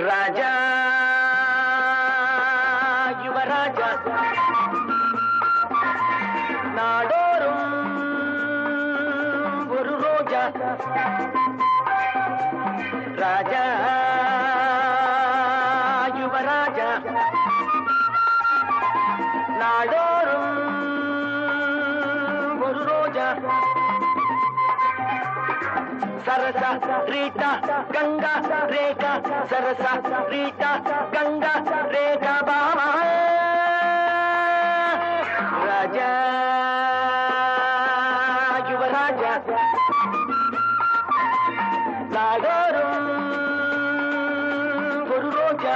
ராஜா யுவராஜா நாடோறும் ஒரு ரோஜா ராஜா யுவராஜா நாடோறும் ஒரு ரோஜா சரசா ரீட்டா கங்கா ரேகா சரசா ரீட்டா கங்கா ரேகா பாமா ராஜா யுவராஜா நாடோறும் ஒரு ரோஜா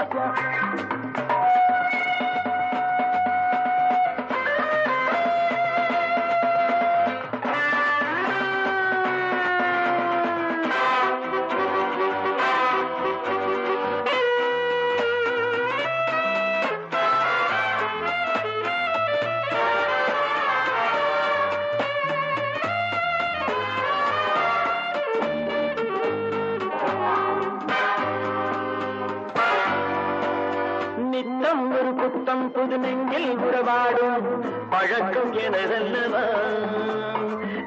நித்தம் ஒரு புத்தம் புது நெஞ்சில் உறவாடும் பழக்கம் எனதல்லவா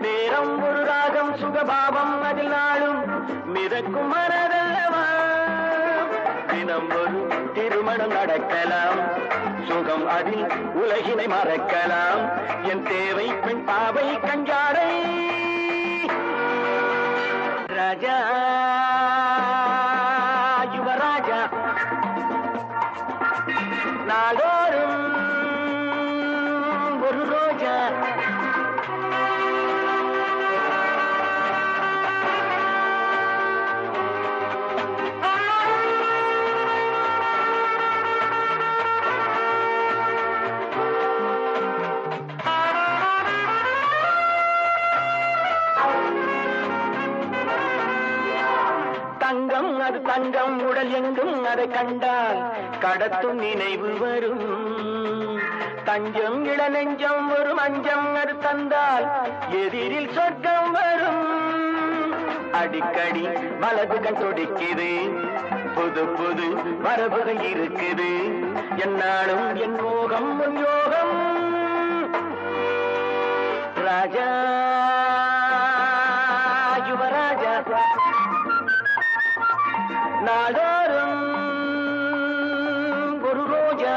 நேரம் ஒரு ராகம் சுகபாவம் அதில் நாளும் மிதக்கும் மனதல்லவா தினம் ஒரு திருமணம் நடக்கலாம் சுகம் அதில் உலகினை மறக்கலாம் என் தேவை பெண் பாவை கஞ்சாடை ராஜா யுவராஜா நாடோறும் ஒரு ரோஜா தங்கம் அது தங்கம் உடல் எங்கும் அதை கண்டால் கடத்தும் நினைவு வரும் தஞ்சம் இள நெஞ்சம் ஒரு மஞ்சம் அது தந்தால் எதிரில் சொர்க்கம் வரும் அடிக்கடி வலது கண் துடிக்குது புது புது மரபுகள் இருக்குது என்னாலும் என் மோகம் உன் யோகம் ராஜா யுவராஜா நாடோறும் ஒரு ரோஜா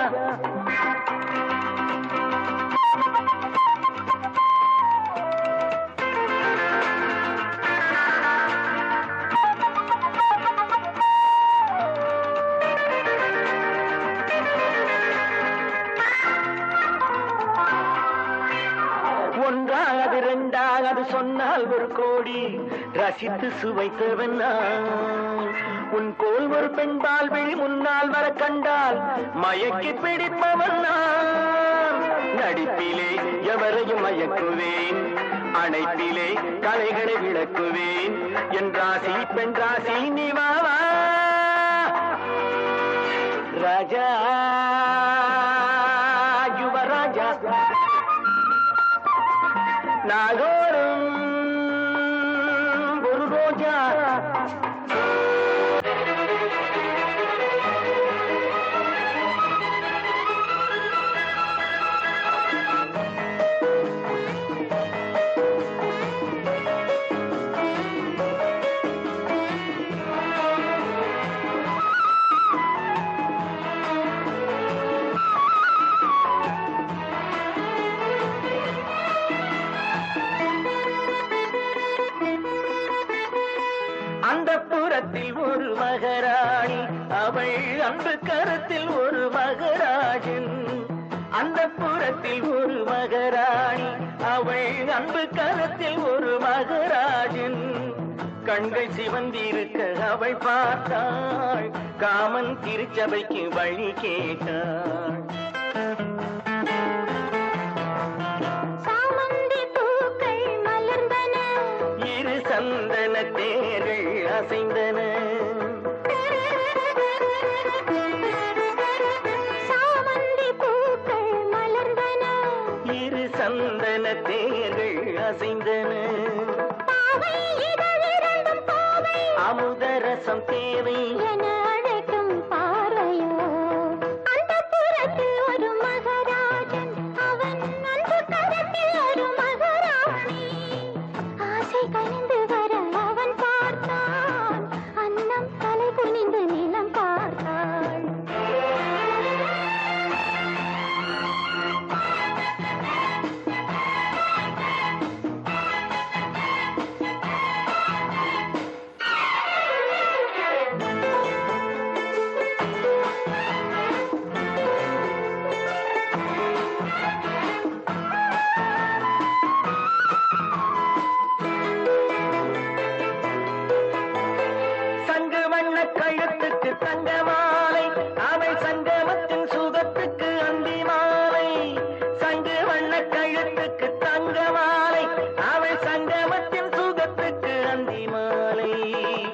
ஒன்றாவது இரண்டாவது சொன்னால் ஒரு கோடி ரசித்து சுவைத்தவன் நான் உன் போல் ஒரு பெண்பால் விழி முன்னால் வர கண்டால் மயக்கி பிடிப்பவன் நான் நடிப்பிலே எவரையும் மயக்குவேன் அணைப்பிலே கலைகளை விளக்குவேன் என் ராசி பெண் ராசி நிவாவா ராஜா யுவராஜா நாடோறும் ஒரு ரோஜா அந்த புறத்தில் ஒரு மகராணி அவள் அன்பு கரத்தில் ஒரு மகராஜன் அந்த புறத்தில் ஒரு மகராணி அவள் அன்பு கரத்தில் ஒரு மகராஜன் கண்கள் சிவந்திருக்க அவள் பார்த்தாள் காமன் திருச்சபைக்கு வழி கேட்டாள் அசைந்தன. சாமந்தி பூக்கள் மலர்ந்தன. இரு சந்தன தேர்கள் அசைந்தன. பாவை இதழிரண்டும் பாவை. அமுதரசம் தேவை என அழைக்கும் பார்வையோ. அந்தப்புறத்தில் ஒரு மகராஜன். அவன் அன்பு கரத்தில் ஒரு மகராணி. ஆசை கனிந்து வர அவன் பார்த்தான். அன்னம் தலை குனிந்து நிலம் பார்த்தாள். சங்கு வண்ண கழுத்துக்கு தங்க மாலை, அவை சங்கமத்தின் சுகத்துக்கு அந்தி மாலை. சங்கு வண்ண கழுத்துக்கு தங்க மாலை, அவை சங்கமத்தின் சுகத்துக்கு அந்தி மாலை.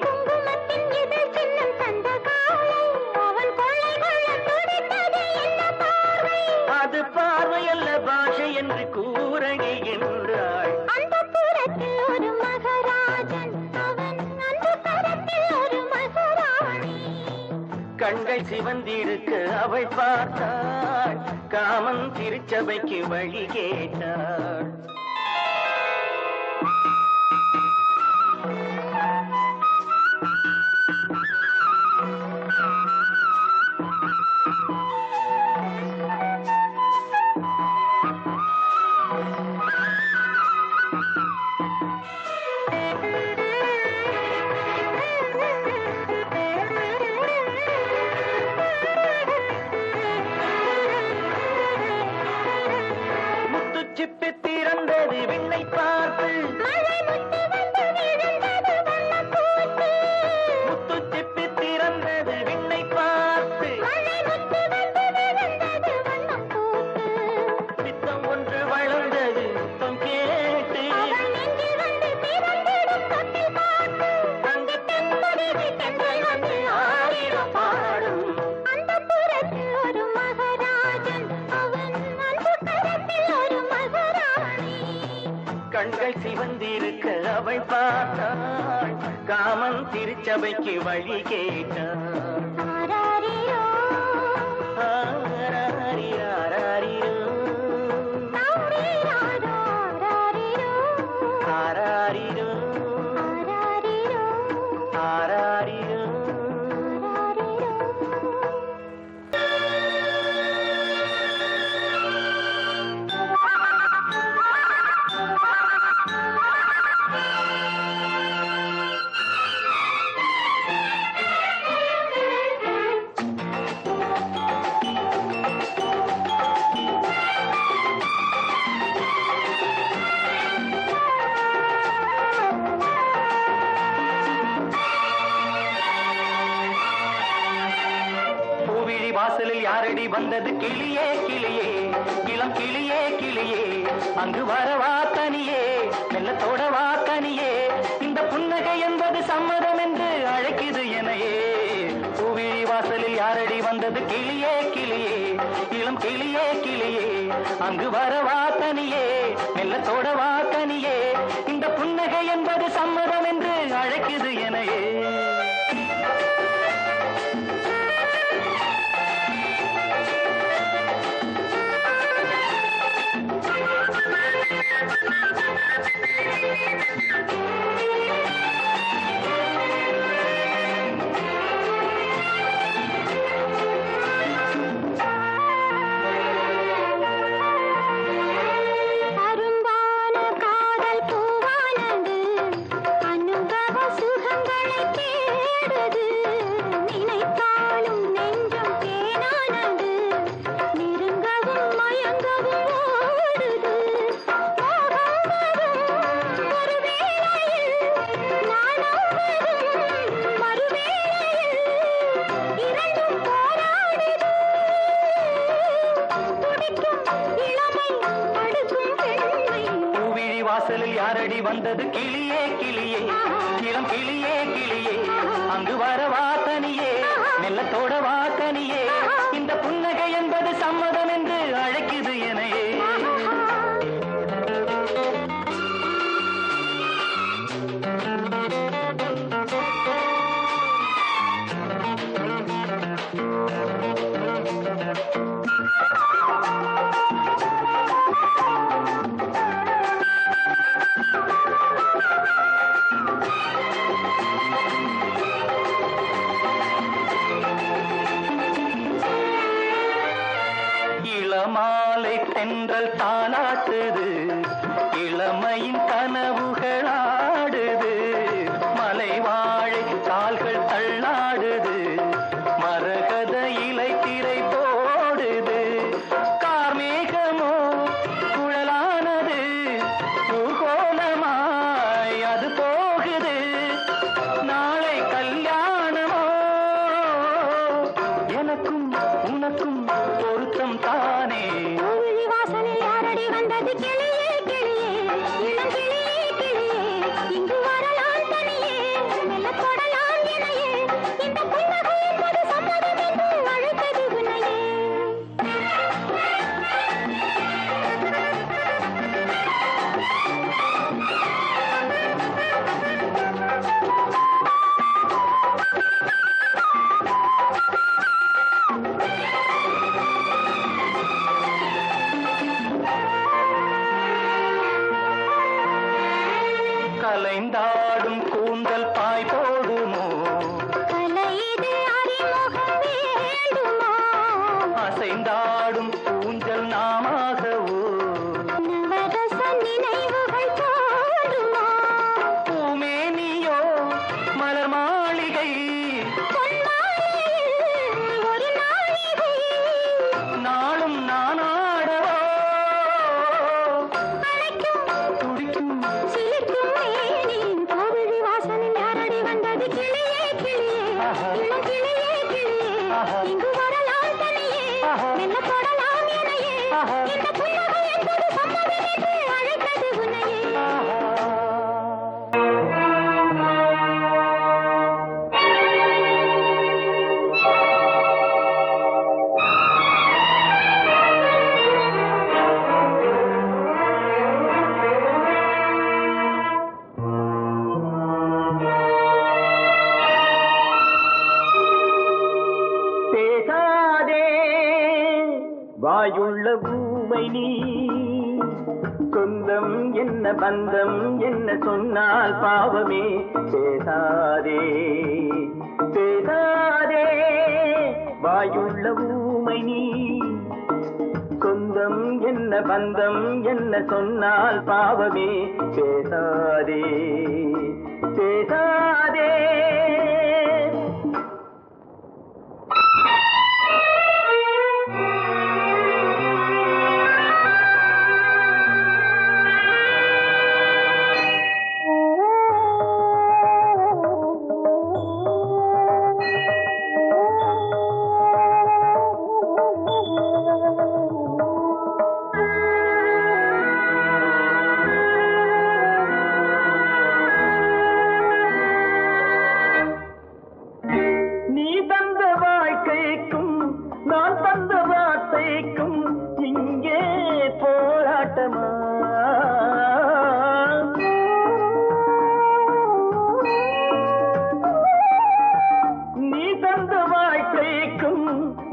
குங்குமத்தின் இதழ் சின்னம் தந்த காலை. அவன் கொள்ளை கொள்ள துடித்தது என்ன பார்வை. அது பார்வையல்ல பாஷை என்று கூறடி என்றாள். அந்தப்புறத்தில் ஒரு மகராஜன். அவன் அன்பு கரத்தில் ஒரு மகராணி. கண்கள் சிவந்திருக்க அவள் பார்த்தாள். காமன் திருச்சபைக்கு வழி கேட்டாள். முத்துச்சிப்பி திறந்தது விண்ணை பார்த்து. மழை முத்து வந்து விழுந்தது வண்ணப்பூத்து. முத்துச்சிப்பி திறந்தது விண்ணை பார்த்து. மழை முத்து வந்து விழுந்தது வண்ணப்பூத்து. பித்தம் ஒன்று வளர்ந்தது முத்தம் கேட்டு. அவள் நெஞ்சில் வந்து பிறந்திடும் தொட்டில் பாட்டு. தங்கத் தென்மொழிவு தென்றல் வந்து ஆயிரம் பாடும். அந்தப்புறத்தில் ஒரு மகராஜன். அவன் அன்பு கரத்தில் ஒரு மகராணி. கண்கள் சிவந்திருக்க அவள் பார்த்தாள். காமன் திருச்சபைக்கு வழி கேட்டாள். ஆராரிரோ, ஆராரிராரிரோ, ஆரீராரோ, ஆராரிரோ, ஆராரிரோ, ஆராரிரோ, ஆராரிரோ. ஆராரிரோ. பூவிழி வாசலில் யாரடி வந்தது கிளியே கிளியே, இளம் கிளியே கிளியே, அங்கு வரவா தனியே, வெள்ளத்தோட வா தனியே, இந்த புன்னகை என்பது சம்மதம் என்று அழைக்குது எனையே. பூவிழி வாசலில் யாரடி வந்தது கிளியே கிளியே, இளம் கிளியே கிளியே, அங்கு வரவா தனியே, வெள்ளத்தோட வா தனியே, இந்த புன்னகை என்பது சம்மதம் என்று அழைக்குது எனையே. அரும்பான காதல் பூவானது. வாசலில் யாரடி வந்தது கிளியே கிளியே இளம் கிளியே கிளியே அங்கு வரவா தனியே மெல்லத்தோட வா தனியே இந்த புன்னகை என்பது சம்மதம் என்று அழைக்குது எனையே இளமாலை தென்றல் தாலாட்டுது இளமையின் கனவுகளாடுது மலை வாழை கால்கள் தள்ளாடுது மரகத இலை திரை போடுது கார்மேகமோ குழலானது ஊர்கோலமாய் அது போகுது நாளை கல்யாணமோ எனக்கும் உனக்கும் பொருத்தம் தானே வாசலில் யாரடி வந்தது கிளியே கிளியே இளம் கிளியே கிளியே இங்கு வரலாம் தனியே மெல்ல தொடலாம் இணையே இந்த புன்னகை என்பது சம்மதம் என்று அழைத்தது உன்னையே கலைந்தாடும் கூந்தல் பாய் போடுமோ கலையிது அறிமுகம் வேண்டுமா அசைந்தாடும் ஊஞ்சல் நாமாகவோ நவரச நினைவுகள் தோன்றுமா பூமேனியோ மலர் மாளிகை பொன்மாலையில் ஒரு நாழிகை நாளும் நானாடவோ அழைக்கும் துடிக்கும் சிலிர்க்கும் மேனின் கோவிலி வாசலில் யாரடி வந்தது கிளியே கிளியே இளம் கிளியே கிளியே இங்கு வரலாம் தனியே மெல்ல தொடலாம் இணையே இந்த புன்னகை என்பது சம்மதம் என்று அழைத்தது உன்னையே பேசாதே வாயுள்ள பூமை நீ சொந்தம் என்ன பந்தம் என்ன சொன்னால் பாவமே பேசாதே பேசாதே வாயுள்ள பூமை நீ சொந்தம் என்ன பந்தம் என்ன சொன்னால் பாவமே பேசாதே பேசாதே நீ தந்த வாழ்க்கைக்கும் நான் தந்த வார்த்தைக்கும் இங்கே போராட்டமா நீ தந்த வாழ்க்கைக்கும்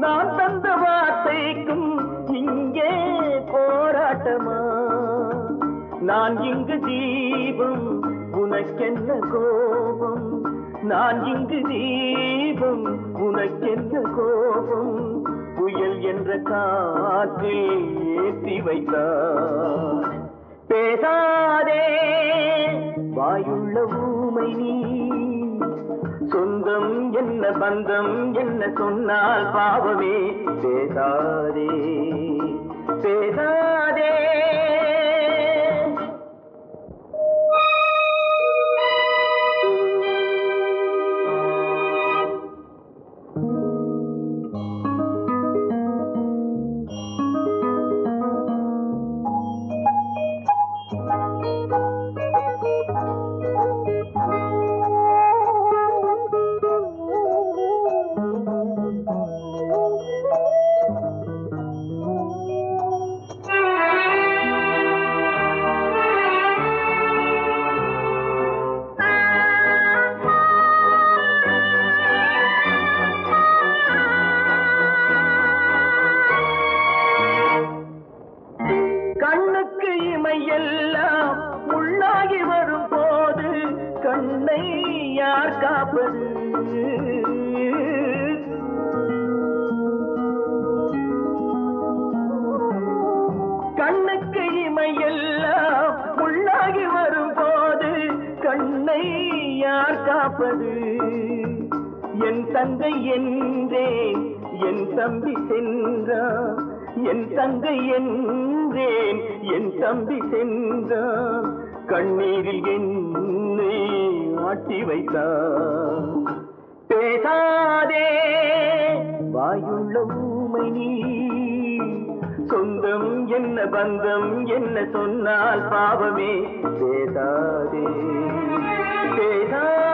நான் தந்த வார்த்தைக்கும் இங்கே போராட்டமா நான் இங்கு தீபம் உனக்கென்ன கோபம் நான் இங்கு தீபம் உனக்கென்ன கோபம் புயல் என்ற காற்றில் ஏற்றி வைத்தார் பேசாதே வாயுள்ள ஊமை நீ சொந்தம் என்ன பந்தம் என்ன சொன்னால் பாவமே பேசாதே பேசாதே காப்பது? கண்ணுக்கு இமையெல்லாம் உள்ளாகி வரும் போது கண்ணை யார் காப்பது? என் தங்கை என்றேன், என் தம்பி சென்றான். என் தங்கை என்றேன், என் தம்பி சென்றான். கண்ணீரில் என்னை ஆட்டி வைத்தான். பேசாதே வாயுள்ள ஊமை நீ, சொந்தம் என்ன பந்தம் என்ன சொன்னால் பாவமே. பேசாதே பேசாதே